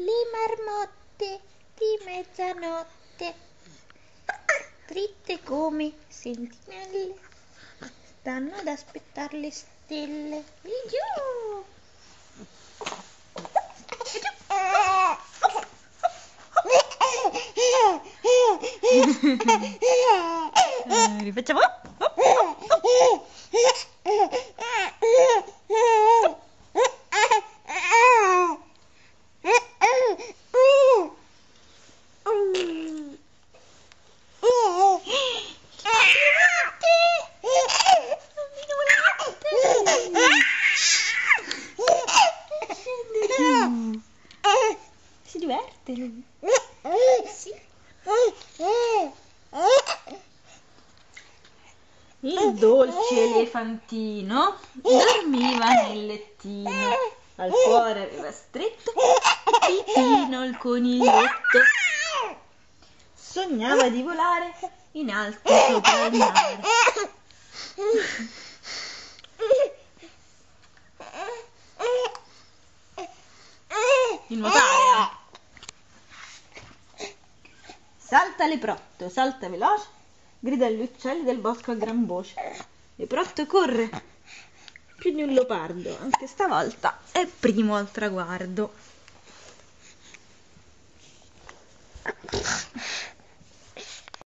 Le marmotte di mezzanotte, dritte come sentinelle, stanno ad aspettare le stelle. E giù! Rifacciamo. Si diverte lui. Sì. Il dolce elefantino dormiva nel lettino, al cuore aveva stretto Pipino il coniglietto. Sognava di volare in alto sopra il mare. Di nuotare. Salta Leprotto, salta veloce, grida agli uccelli del bosco a gran voce. Leprotto corre più di un leopardo, anche stavolta è primo al traguardo.